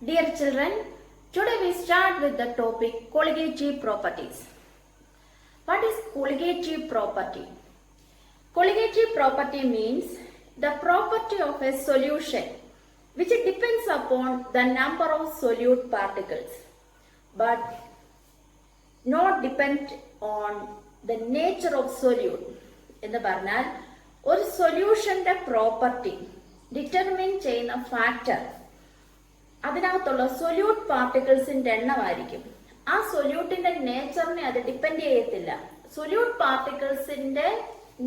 Dear children, today we start with the topic colligative properties. What is colligative property? Colligative property means the property of a solution which depends upon the number of solute particles but not depend on the nature of solute. എന്ന് പറഞ്ഞാൽ ഒരു സൊല്യൂഷന്റെ property determine ചെയ്യുന്ന factor അതിനകത്തുള്ള solute പാർട്ടിക്കിൾസിന്റെ എണ്ണമായിരിക്കും. ആ സൊല്യൂട്ടിന്റെ നേച്ചറിനെ അത് depend ചെയ്യത്തില്ല, solute പാർട്ടിക്കിൾസിന്റെ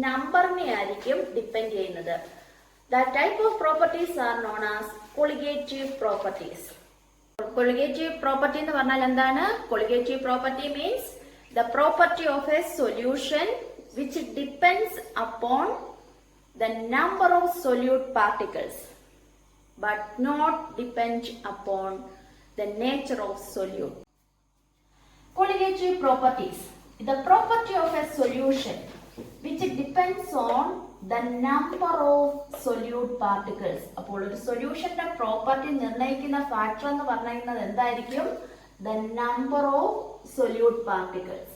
നമ്പറിനെ ആയിരിക്കും ഡിപ്പെൻഡ് ചെയ്യുന്നത്. The type of properties are known as colligative properties. Colligative property എന്ന് പറഞ്ഞാൽ എന്താണ്? Colligative property means the property of A solution which depends upon the number of solute particles but not depend upon the nature of solute. Colligative properties. The property of a solution which depends on the number of solute particles. അപ്പോൾ ഒരു സൊല്യൂഷന്റെ property നിർണ്ണയിക്കുന്ന factor എന്ന് പറയുന്നത് എന്തായിരിക്കും? The number of solute particles.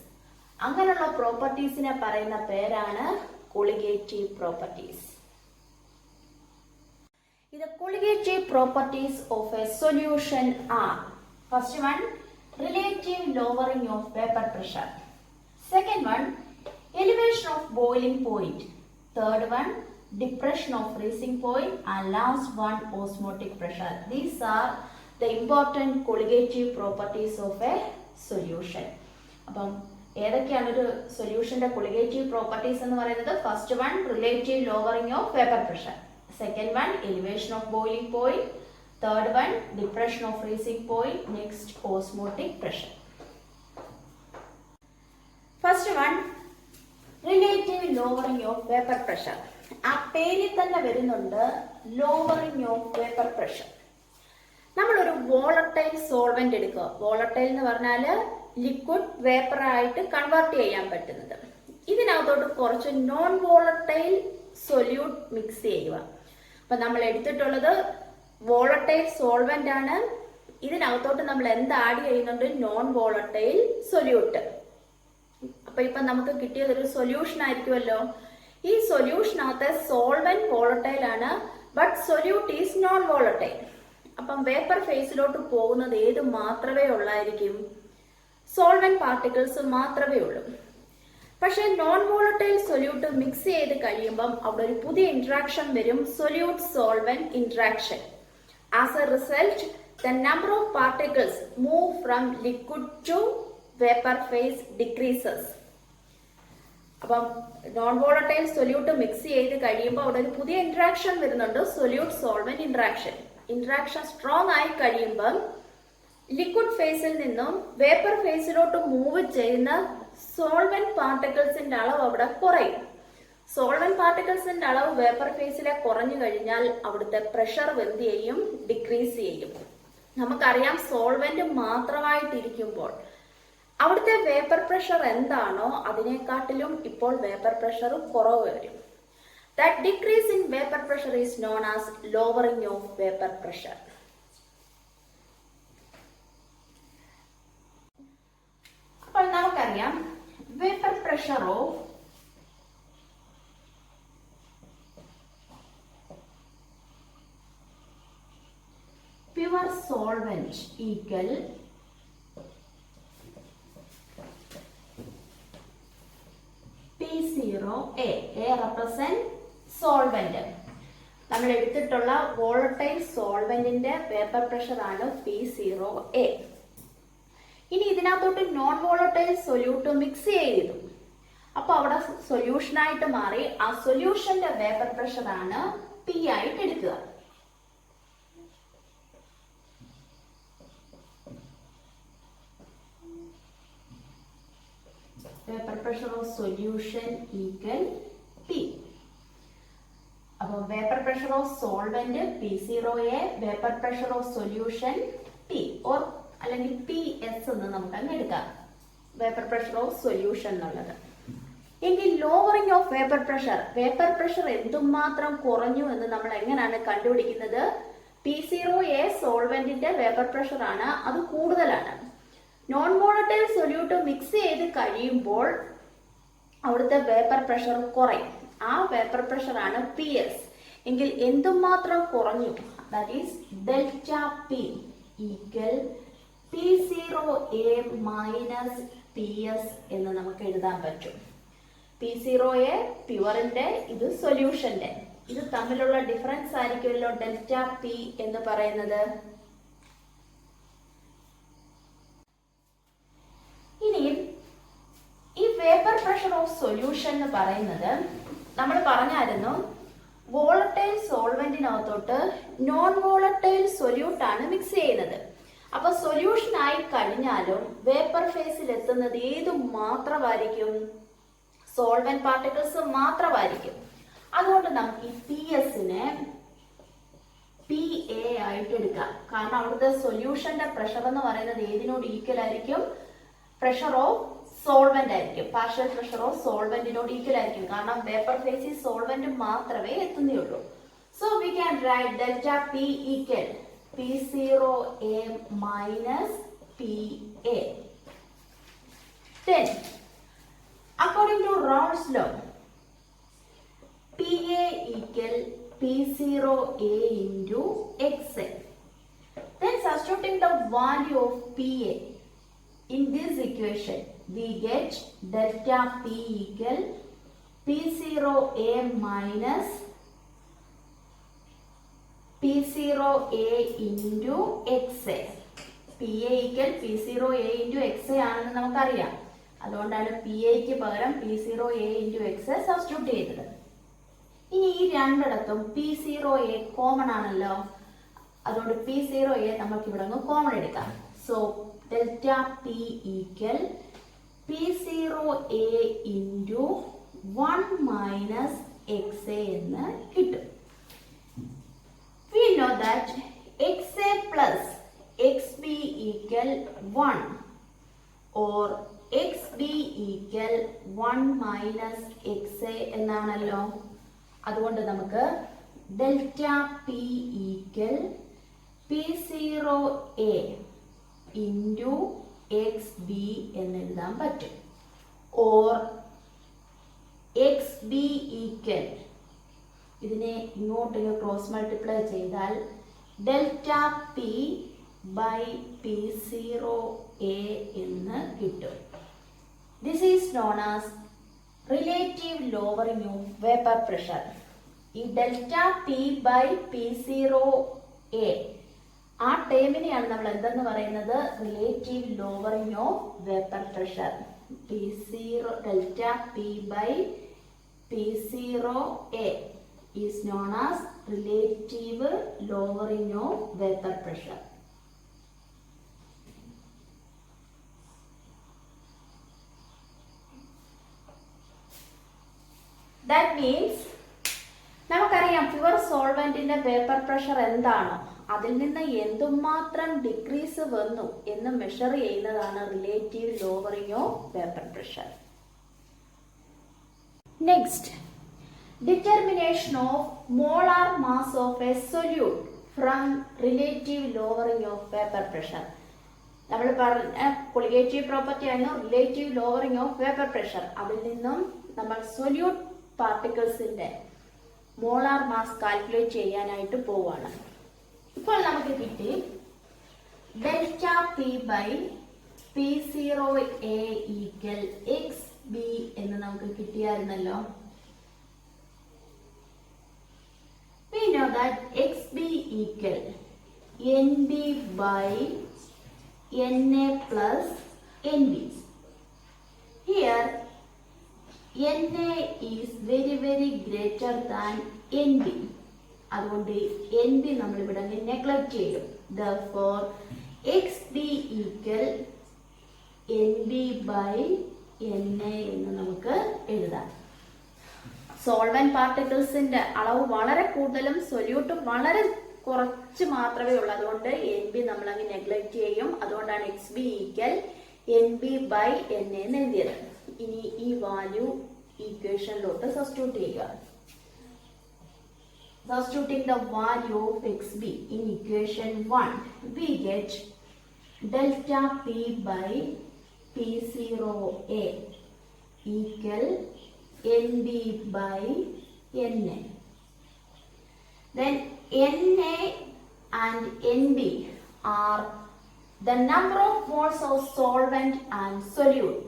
അങ്ങനെയുള്ള പ്രോപ്പർട്ടീസിനെ പറയുന്ന പേരാണ് colligative properties. The colligative properties of a solution are: first one, relative lowering of vapor pressure; second one, elevation of boiling point; third one, depression of freezing point; and last one, osmotic pressure. These are the important colligative properties of a solution. അപ്പം ഏതൊക്കെയാണ് ഒരു സൊല്യൂഷന്റെ colligative properties എന്ന് പറയുന്നത്? First one, relative lowering of vapour pressure; second one, elevation of boiling point; third one, depression of freezing point; next, osmotic pressure. First one, relative lowering of vapour pressure. ആ പേരിൽ തന്നെ വരുന്നുണ്ട് lowering of vapour pressure. നമ്മളൊരു volatile solvent എടുക്കുക. Volatile എന്ന് പറഞ്ഞാല് liquid vapour ആയിട്ട് convert ചെയ്യാൻ പറ്റുന്നത്. ഇതിനകത്തോട്ട് കുറച്ച് നോൺ വോളട്ടൈൽ സൊല്യൂട്ട് മിക്സ് ചെയ്യുക. അപ്പൊ നമ്മൾ എടുത്തിട്ടുള്ളത് വോളട്ടൈൽ സോൾവെന്റ് ആണ്. ഇതിനകത്തോട്ട് നമ്മൾ എന്ത് ആഡ് ചെയ്യുന്നുണ്ട്? Non volatile solute. അപ്പൊ ഇപ്പൊ നമുക്ക് കിട്ടിയത് ഒരു സൊല്യൂഷൻ ആയിരിക്കുമല്ലോ. ഈ സൊല്യൂഷനകത്തെ സോൾവെന്റ് വോളട്ടൈൽ ആണ്, but solute is known volatile. അപ്പം വേപ്പർ ഫേസിലോട്ട് പോകുന്നത് ഏത് മാത്രമേ ഉള്ളായിരിക്കും? സോൾവെന്റ് പാർട്ടിക്കിൾസ് മാത്രമേ ഉള്ളൂ. പക്ഷെ നോൺ വോളട്ടൈൽ സൊല്യൂട്ട് മിക്സ് ചെയ്ത് കഴിയുമ്പം അവിടെ ഒരു പുതിയ ഇന്ററാക്ഷൻ വരും, solute solvent interaction. As a result the number of particles move from liquid to vapour phase decreases. അപ്പം നോൺ വോളട്ടൈൽ സൊല്യൂട്ട് മിക്സ് ചെയ്ത് കഴിയുമ്പോൾ അവിടെ ഒരു പുതിയ ഇന്ററാക്ഷൻ വരുന്നുണ്ട്, solute solvent interaction. Interaction strong ആയി കഴിയുമ്പം ലിക്വിഡ് ഫേസിൽ നിന്നും വേപ്പർ ഫേസിലോട്ട് മൂവ് ചെയ്യുന്ന സോൾവെന്റ് പാർട്ടിക്കിൾസിന്റെ അളവ് അവിടെ കുറയും. സോൾവെന്റ് പാർട്ടിക്കിൾസിന്റെ അളവ് വേപ്പർ ഫേസിലെ കുറഞ്ഞു കഴിഞ്ഞാൽ അവിടുത്തെ പ്രഷർ എന്ത് ചെയ്യും? ഡിക്രീസ് ചെയ്യും. നമുക്കറിയാം, സോൾവെന്റ് മാത്രമായിട്ടിരിക്കുമ്പോൾ അവിടുത്തെ വേപ്പർ പ്രഷർ എന്താണോ അതിനെക്കാട്ടിലും ഇപ്പോൾ വേപ്പർ പ്രഷർ കുറവ് വരും. That decrease in vapor pressure is known as lowering of vapor pressure. അപ്പോൾ നമുക്കറിയാം, vapour pressure of pure solvent equal P0A. A represent solvent. നമ്മൾ എടുത്തിട്ടുള്ള വോളട്ടൈൽ സോൾവെന്റിന്റെ വേപ്പർ പ്രഷർ ആണ് P0A. ഇനി ഇതിനകത്തോട്ട് നോൺ വോളട്ടൈൽ സൊല്യൂട്ട് മിക്സ് ചെയ്തു. അപ്പൊ അവിടെ സൊല്യൂഷനായിട്ട് മാറി. ആ സൊല്യൂഷന്റെ വേപ്പർ പ്രഷർ ആണ് P ആയിട്ട് എടുക്കുക. Vapour pressure of solution equal P. അപ്പൊ vapour pressure of solvent P0A, vapour pressure of solution P, or അല്ലെങ്കിൽ PS എന്ന് നമുക്ക് അങ്ങ് എടുക്കാം, വേപ്പർ പ്രഷർ ഓഫ് സൊല്യൂഷൻ എന്നുള്ളത്. എങ്കിൽ ലോവറിംഗ് ഓഫ് വേപ്പർ പ്രഷർ എന്തുമാത്രം കുറഞ്ഞു എന്ന് നമ്മൾ എങ്ങനെയാണ് കണ്ടുപിടിക്കുന്നത്? P0A സോൾവെന്റിന്റെ വേപ്പർ പ്രഷർ ആണ്, അത് കൂടുതലാണ്. നോൺ വോളറ്റൈൽ സൊല്യൂട്ട് മിക്സ് ചെയ്ത് കഴിയുമ്പോൾ അവിടുത്തെ വേപ്പർ പ്രഷർ കുറയും. ആ വേപ്പർ പ്രഷർ ആണ് PS. എങ്കിൽ എന്തുമാത്രം കുറഞ്ഞു? That is delta P equal P0A minus PS എന്ന് നമുക്ക് എഴുതാൻ പറ്റും. P0A പ്യുവറിന്റെ, ഇത് സൊല്യൂഷന്റെ. ഇത് തമ്മിലുള്ള ഡിഫറൻസ് ആയിരിക്കുമല്ലോ ഡെൽറ്റ P എന്ന് പറയുന്നത്. ഇനിയും ഈ വേപ്പർ പ്രഷർ ഓഫ് സൊല്യൂഷൻ എന്ന് പറയുന്നത് നമ്മൾ പറഞ്ഞായിരുന്നു, വോളറ്റൈൽ സോൾവെന്റിനകത്തോട്ട് നോൺ വോളറ്റൈൽ സൊല്യൂട്ട് ആണ് മിക്സ് ചെയ്യുന്നത്. അപ്പൊ സൊല്യൂഷൻ ആയി കഴിഞ്ഞാലും വേപ്പർ ഫേസിൽ എത്തുന്നത് ഏത് മാത്രമായിരിക്കും? സോൾവെന്റ് പാർട്ടിക്കിൾസ് മാത്രമായിരിക്കും. അതുകൊണ്ട് നമുക്ക് ഈ PS-നെ PA ആയിട്ട് എടുക്കാം. കാരണം അവിടുത്തെ സൊല്യൂഷന്റെ പ്രഷർ എന്ന് പറയുന്നത് ഏതിനോട് ഈക്വൽ ആയിരിക്കും? പ്രഷർ ഓഫ് സോൾവെന്റ് ആയിരിക്കും. പാർഷ്യൽ പ്രഷർ ഓഫ് സോൾവെന്റിനോട് ഈക്വൽ ആയിരിക്കും. കാരണം വേപ്പർ ഫേസിൽ സോൾവെന്റ് മാത്രമേ എത്തുന്നുള്ളൂ. So we can write delta P equal P0A minus PA. Then, according to Raoult's law, PA equal P0A into XA. Then substituting the value of PA in this equation, we get delta P equal P0A minus P0A into XA. PA equal P0A into XA ആണെന്ന് നമുക്കറിയാം. അതുകൊണ്ടാണ് PAക്ക് പകരം P0A into XA substitute ചെയ്തത്. ഇനി ഈ രണ്ടിടത്തും P0A common ആണല്ലോ, അതുകൊണ്ട് P0A നമുക്ക് ഇവിടെ ഒന്ന് കോമൺ എടുക്കാം. So delta P equal P0A into 1 minus XA എന്ന് കിട്ടും. We know that XA plus XB equal 1 or XB equal 1 minus XA എന്നാണല്ലോ. അതുകൊണ്ട് നമുക്ക് delta P equal P0A into XB എന്ന് എഴുതാൻ പറ്റും. ഓർ XB ഈക്വൽ, ഇതിനെ ഇങ്ങോട്ട് ക്രോസ് മൾട്ടിപ്ലൈ ചെയ്താൽ ഡെൽറ്റ P ബൈ P0A എന്ന് കിട്ടും. This is known as relative lowering of vapour pressure. ഈ ഡെൽറ്റ P ബൈ P0A ആ ടേമിനെയാണ് നമ്മൾ എന്തെന്ന് പറയുന്നത്? Relative lowering of vapour pressure. Delta P by P0A is known as relative lowering of vapor pressure. That means നമുക്കറിയാം pure സോൾവെന്റിന്റെ vapour pressure എന്താണോ അതിൽ നിന്ന് എന്തുമാത്രം ഡിക്രീസ് വന്നു എന്ന് മെഷർ ചെയ്യുന്നതാണ് relative lowering of vapour pressure. Next, determination of molar mass of a solute from relative lowering of vapor pressure. നമ്മൾ പറഞ്ഞ കൊളിഗേറ്റീവ് പ്രോപ്പർട്ടി ആയിരുന്നു relative lowering of vapour pressure. അതിൽ നിന്നും നമ്മൾ സൊല്യൂട്ട് പാർട്ടിക്കിൾസിന്റെ മോളാർ മാസ് കാൽക്കുലേറ്റ് ചെയ്യാനായിട്ട് പോവാണ്. ഇപ്പോൾ നമുക്ക് കിട്ടി delta P by P0A equal XB എന്ന് നമുക്ക് കിട്ടിയായിരുന്നല്ലോ. We know that XB equal NB by NA plus NB. Here NA is very greater than NB. അതുകൊണ്ട് NB നമ്മൾ ഇവിടെ നെഗ്ലക്ട് ചെയ്യും. Therefore XB equal NB by NA എന്ന് നമുക്ക് എഴുതാം. Solvent പാർട്ടിക്കിൾസിന്റെ അളവ് വളരെ കൂടുതലും സൊല്യൂട്ട് വളരെ കുറച്ച് മാത്രമേ ഉള്ളൂ. അതുകൊണ്ട് NB നമ്മൾ അങ്ങ് നെഗ്ലക്ട് ചെയ്യും. അതുകൊണ്ടാണ് XB equal NB by NA എന്ന് എഴുതിയത്. ഇനി ഈ വാല്യൂ ഈക്വേഷനിലോട്ട് സബ്സ്റ്റിറ്റ്യൂട്ട് ചെയ്യുക. substituting the value of xb in equation 1, we get delta p by p0a equal nb by na. Then na and nb are the number of moles of solvent and solute.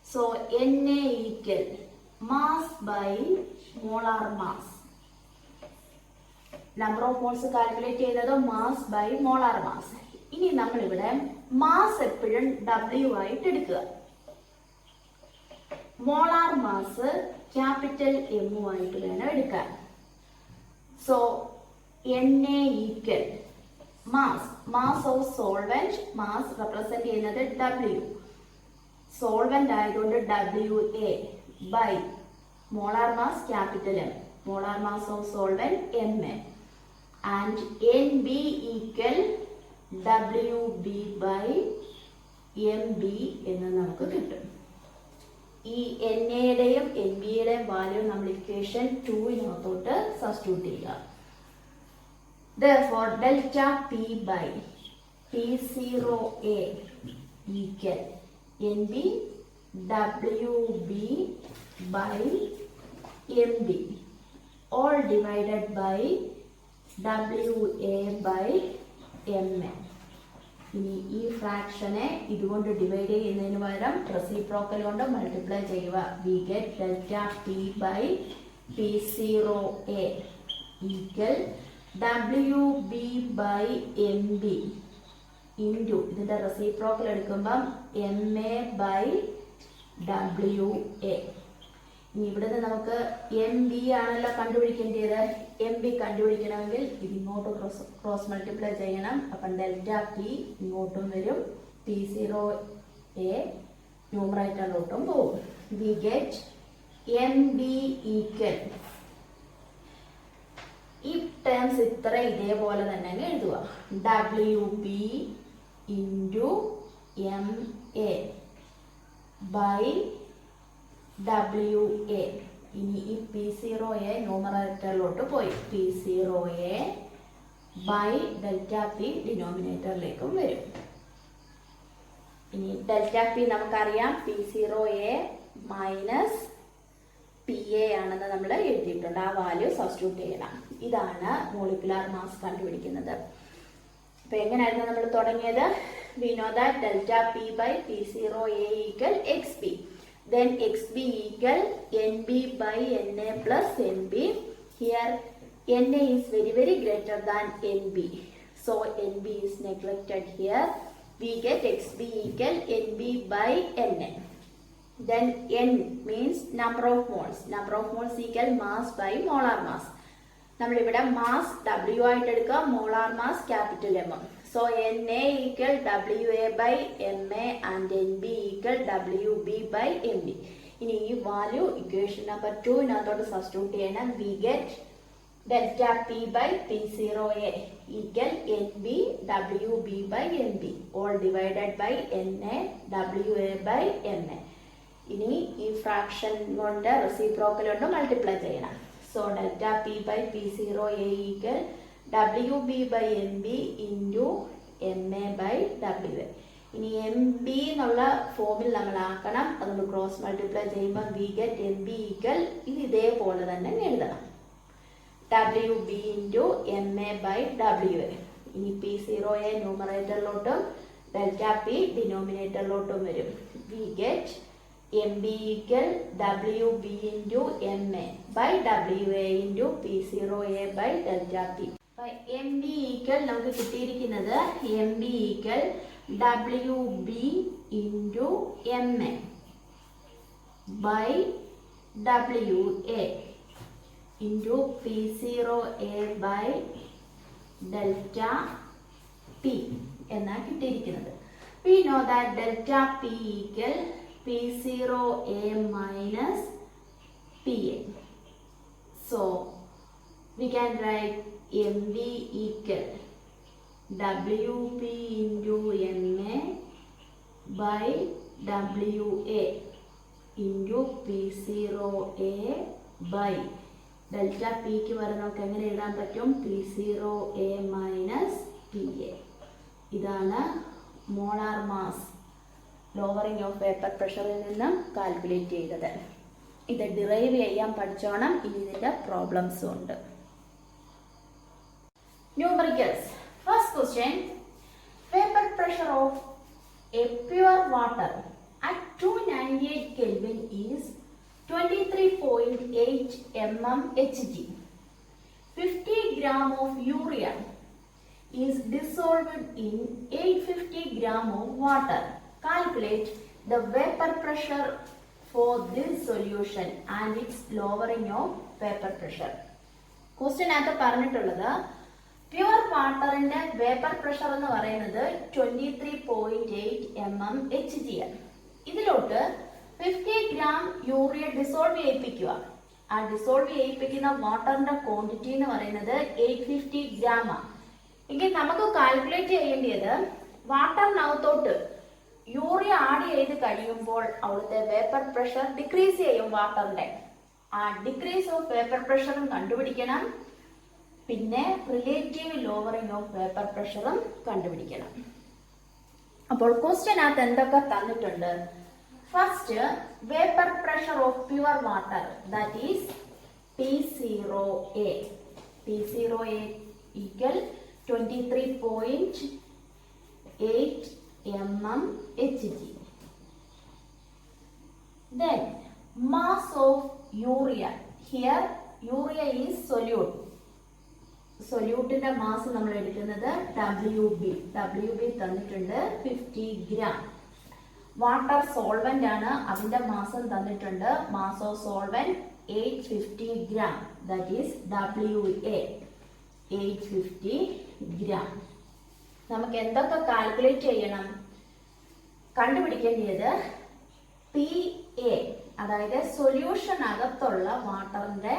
So Na equal mass by molar mass. Number of moles calculate ചെയ്തത് mass by molar mass. ഇനി നമ്മൾ ഇവിടെ mass എപ്പോഴും W ആയിട്ട് എടുക്കുക. Molar mass capital M ആയിട്ട് വേണം എടുക്കാൻ. So Na equal mass of solvent, mass represent ചെയ്യുന്നത് W. Solvent ആയതുകൊണ്ട് WA by molar mass capital M, molar mass of solvent Ma, and NB equal WB by MB എന്ന് നമുക്ക് കിട്ടും. ഈ NAയുടെയും NBയുടെയും value നമ്മൾ ഇക്വേഷൻ 2-നകത്തോട്ട് സബ്സ്റ്റിറ്റ്യൂട്ട് ചെയ്യുക. Therefore delta P by P0A equal NB WB by MB all divided by WA by MA. ഇനി ഈ ഫ്രാക്ഷനെ ഇതുകൊണ്ട് divide ചെയ്യുന്നതിന് പകരം റെസിപ്രോക്കൽ കൊണ്ട് മൾട്ടിപ്ലൈ ചെയ്യുക. We get delta P by P0A equal WB by MB into ഇതിൻ്റെ reciprocal എടുക്കുമ്പം MA by WA. ഇനി ഇവിടുന്ന് നമുക്ക് MB ആണല്ലോ കണ്ടുപിടിക്കേണ്ടത്. MB കണ്ടുപിടിക്കണമെങ്കിൽ ഇതിങ്ങോട്ട് ക്രോസ് മൾട്ടിപ്ലൈ ചെയ്യണം. അപ്പം ഡെൽറ്റ പി ഇങ്ങോട്ടും വരും, P0A ന്യൂമറേറ്ററിലോട്ടും പോകും. വി ഗെറ്റ് MB ഈക്വൽ, ഈ ടേംസ് ഇത്ര ഇതേപോലെ തന്നെ എഴുതുക. WB into MA by WA. ഇനി ഈ P0A ന്യൂമറേറ്ററിലോട്ട് പോയി, P0A by ഡെൽറ്റ പി ഡിനോമിനേറ്ററിലേക്കും വരും. ഇനി ഡെൽറ്റ പി നമുക്കറിയാം P0A മൈനസ് PA ആണെന്ന് നമ്മൾ എഴുതിയിട്ടുണ്ട്. ആ വാല്യൂ സബ്സ്റ്റിറ്റ്യൂട്ട് ചെയ്യണം. ഇതാണ് മോളിക്കുലാർ മാസ് കണ്ടുപിടിക്കുന്നത്. അപ്പൊ എങ്ങനെയായിരുന്നു നമ്മൾ തുടങ്ങിയത്? We know that delta P by P0A equal XP. Then XB equal NB by NA plus NB. Here NA is very greater than NB. So NB is neglected here. We get XB equal NB by NA. Then N means number of moles. Number of moles equal mass by molar mass. നമ്മളിവിടെ mass W ആയിട്ട് എടുക്കുക, molar mass capital M. So Na equal WA by MA and NB equal WB by MB. ഇനി ഈ value equation number 2-നകത്തോട്ട് substitute ചെയ്യണം. We get delta P by P0A equal NB WB by MB all divided by NA WA by MA. ഇനി ഈ fraction കൊണ്ട് reciprocal കൊണ്ട് multiply ചെയ്യണം. So delta P by P0A equal WB by MB into MA by WA. ഇനി MB എന്നുള്ള ഫോമിൽ നമ്മൾ ആക്കണം. അതുകൊണ്ട് ക്രോസ് മൾട്ടിപ്ലൈ ചെയ്യുമ്പോൾ വി ഗെറ്റ് MB ഈക്വൽ ഇത് ഇതേപോലെ തന്നെ എഴുതണം, WB into MA by WA. ഇനി P0A ന്യൂമറേറ്ററിലോട്ടും ഡെൽറ്റ പി ഡിനോമിനേറ്ററിലോട്ടും വരും. We get MB equal WB into MA by WA into P0A by delta P. MB equal നമുക്ക് കിട്ടിയിരിക്കുന്നത് MB equal WB into MA by WA into P0A by delta P എന്നാണ് കിട്ടിയിരിക്കുന്നത്. We know that delta P equal P0A minus PA. So we can write MB equal WP into MA by WA into P0A by delta പിക്ക് പകരം നമുക്ക് എങ്ങനെ എഴുതാൻ പറ്റും? P0A minus TA. ഇതാണ് molar mass lowering of vapour പ്രഷറിൽ നിന്നും calculate ചെയ്തത്. ഇത് ഡിറൈവ് ചെയ്യാൻ പഠിച്ചോണം. ഇനി ഇതിന്റെ പ്രോബ്ലംസും ഉണ്ട്. Numericals. First question. Vapor pressure of a pure water at 298 Kelvin is 23.8 mmHg. 50 gram of urea is dissolved in 850 gram of water. Calculate the vapor pressure for this solution and its lowering of vapor pressure. Question ആയിട്ട് പറഞ്ഞിട്ടുള്ളത് pure വാട്ടറിന്റെ vapour pressure എന്ന് പറയുന്നത് 23.8 mmHg ആണ്. ഇതിലോട്ട് 50 gram urea dissolve ചെയ്യിപ്പിക്കുക. ആ dissolve ചെയ്യിപ്പിക്കുന്ന വാട്ടറിന്റെ quantity എന്ന് പറയുന്നത് 850 gram ആണ്. എങ്കിൽ നമുക്ക് കാൽക്കുലേറ്റ് ചെയ്യേണ്ടത് വാട്ടറിനകത്തോട്ട് യൂറിയ ആഡ് ചെയ്ത് കഴിയുമ്പോൾ അവിടുത്തെ വേപ്പർ പ്രഷർ ഡിക്രീസ് ചെയ്യും വാട്ടറിന്റെ. ആ ഡിക്രീസ് ഓഫ് വേപ്പർ പ്രഷറും കണ്ടുപിടിക്കണം. പിന്നെ റിലേറ്റീവ് ലോവറിംഗ് ഓഫ് വേപ്പർ പ്രഷറും കണ്ടുപിടിക്കണം. അപ്പോൾ ക്വസ്റ്റ്യനകത്ത് എന്തൊക്കെ തന്നിട്ടുണ്ട്? First, vapour pressure of pure water, that is P0A. P0A equal 23.8 mmHg. Then mass of urea. Here urea is solute. സൊല്യൂട്ടിന്റെ മാസ് നമ്മൾ എടുക്കുന്നത് WB. WB തന്നിട്ടുണ്ട് 50 ഗ്രാം. വാട്ടർ സോൾവെന്റ് ആണ്, അതിന്റെ മാസം തന്നിട്ടുണ്ട്. Mass of solvent 850 gram, that is WA 850 gram. നമുക്ക് എന്തൊക്കെ കാൽക്കുലേറ്റ് ചെയ്യണം? കണ്ടുപിടിക്കേണ്ടത് PA, അതായത് സൊല്യൂഷൻ അകത്തുള്ള വാട്ടറിന്റെ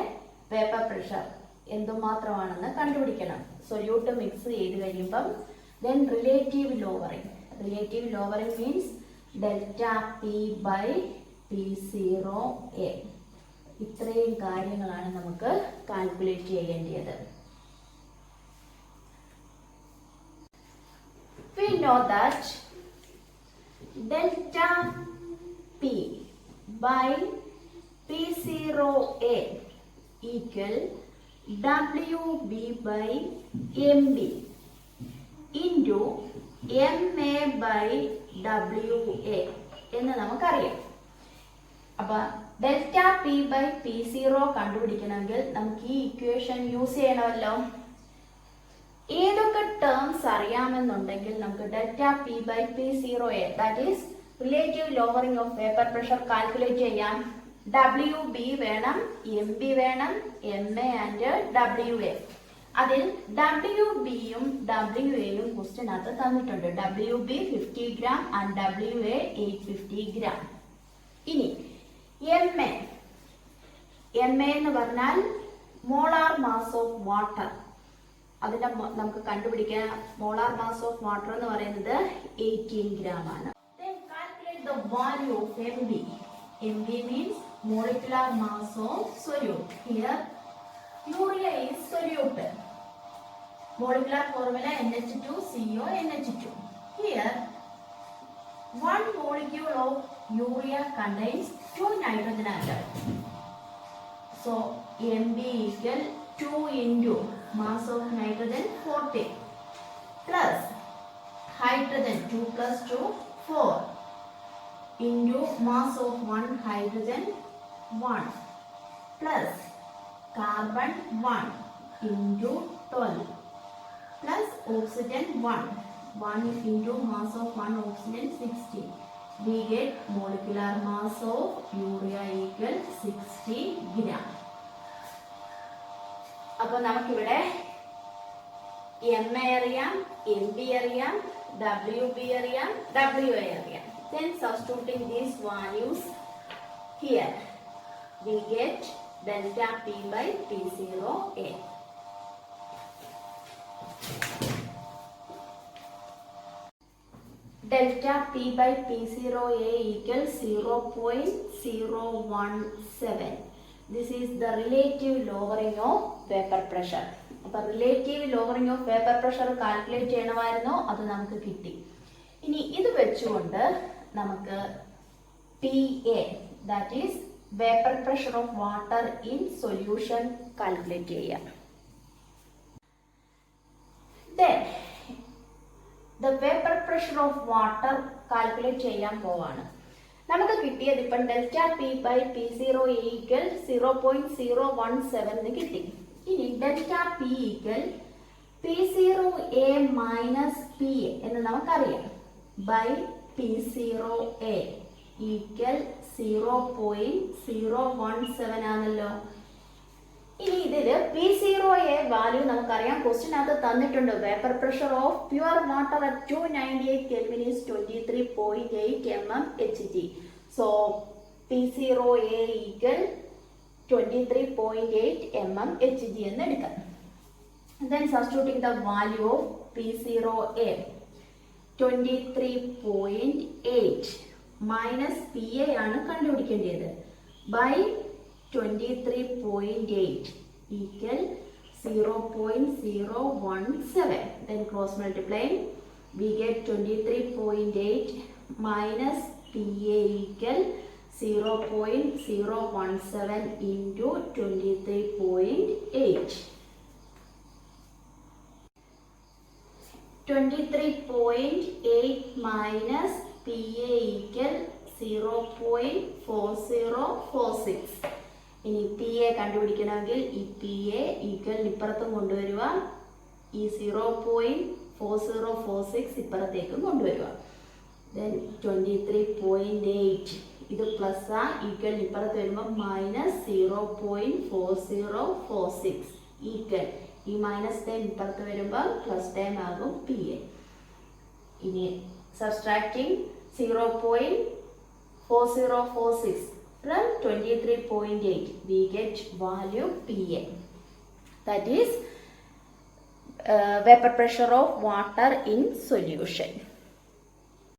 വേപ്പർ പ്രഷർ എന്തുമാത്രമാണെന്ന് കണ്ടുപിടിക്കണം. സൊല്യൂട്ട് മിക്സ് ചെയ്ത് കഴിയുമ്പം then relative lowering. Relative lowering means delta P by P0A. ഇത്രയും കാര്യങ്ങളാണ് നമുക്ക് കാൽക്കുലേറ്റ് ചെയ്യേണ്ടത്. We know that delta P by P0A equal WB by MB into MA by WA എന്ന് നമുക്കറിയാം. അപ്പൊ ഡെൽറ്റ P ബൈ P0 കണ്ടുപിടിക്കണമെങ്കിൽ നമുക്ക് ഈ ഇക്വേഷൻ യൂസ് ചെയ്യണമല്ലോ. ഏതൊക്കെ ടേംസ് അറിയാമെന്നുണ്ടെങ്കിൽ നമുക്ക് delta P by P0A, that is relative lowering of vapour pressure calculate ചെയ്യാം. WB വേണം, MB വേണം, MA ആൻഡ് WA. അതിൽ WB-യും WA-യും ക്വസ്റ്റ്യനകത്ത് തന്നിട്ടുണ്ട്. WB 50 gram and WA 850 gram. ഇനി MA എന്ന് പറഞ്ഞാൽ മോളാർ മാസ് ഓഫ് വാട്ടർ. അതിന്റെ നമുക്ക് കണ്ടുപിടിക്കാൻ മോളാർ മാസ് ഓഫ് വാട്ടർ എന്ന് പറയുന്നത് 18 ഗ്രാം ആണ്. Then calculate the value of MB. MB means molecular mass of solute. Here urea is solute. Molecular formula NH2CO NH2. Here 1 molecule of urea contains 2 nitrogen atoms. So MB equal 2 into mass of nitrogen 40 plus hydrogen 2 plus 2 4 into mass of 1 hydrogen 1 plus carbon 1 into 12 plus oxygen 1 into mass of 1 oxygen 60. We get molecular mass of urea equal 60 gram. അപ്പോൾ നമുക്കിവിടെ MA അറിയാം, MB അറിയാം, WB അറിയാം, WA അറിയാം. Then substituting these values here, we get delta P by P0A. Delta P by P0A equals 0.017. This is the relative lowering of vapour pressure. അപ്പൊ relative lowering of vapour pressure calculate ചെയ്യണമായിരുന്നോ, അത് നമുക്ക് കിട്ടി. ഇനി ഇത് വെച്ചുകൊണ്ട് നമുക്ക് PA, that is vapor pressure of water in solution, calculate ചെയ്യാം. Then the vapor pressure of water calculate ചെയ്യാൻ പോവാണ്. നമുക്ക് കിട്ടിയത് ഇപ്പം delta P by P0 equal 0.017 കിട്ടി. ഇനി delta P equal P0A minus PA എന്ന് നമുക്കറിയാം. ബൈ P0A ഈക്വൽ 0.017 ആണല്ലോ. ഇനി ഇതില് P0A വാല്യൂ നമുക്കറിയാം, ക്വസ്റ്റ്യനകത്ത് തന്നിട്ടുണ്ട്. Vapour pressure of pure water at 298 Kelvin is 23.8 mmHg. So P0A equal 23.8 mmHg എന്ന് എടുക്കാം. Then substituting the value of P0A 23.8 minus PA ആണ് കണ്ടുപിടിക്കേണ്ടത്. By 23.8 equal 0.017. Then cross multiply, we get 23.8 minus PA equal 0.017 into 23.8. 23.8 minus PA equal 0.4046. ഇനി PA കണ്ടുപിടിക്കണമെങ്കിൽ ഈ PA equal ഇപ്പുറത്തും കൊണ്ടുവരിക, ഈ 0.4046 ഇപ്പുറത്തേക്കും കൊണ്ടുവരിക. ദെൻ 23.8 ഇത് പ്ലസ് ആ ഈക്വൽ ഇപ്പുറത്ത് വരുമ്പോൾ മൈനസ് 0.4046 ഈക്വൽ ഈ മൈനസ് ടൈം ഇപ്പുറത്ത് വരുമ്പോൾ പ്ലസ് ടൈം ആകും PA. ഇനി subtracting 0.4046 from 23.8 we get value PA, that is vapor pressure of water in solution.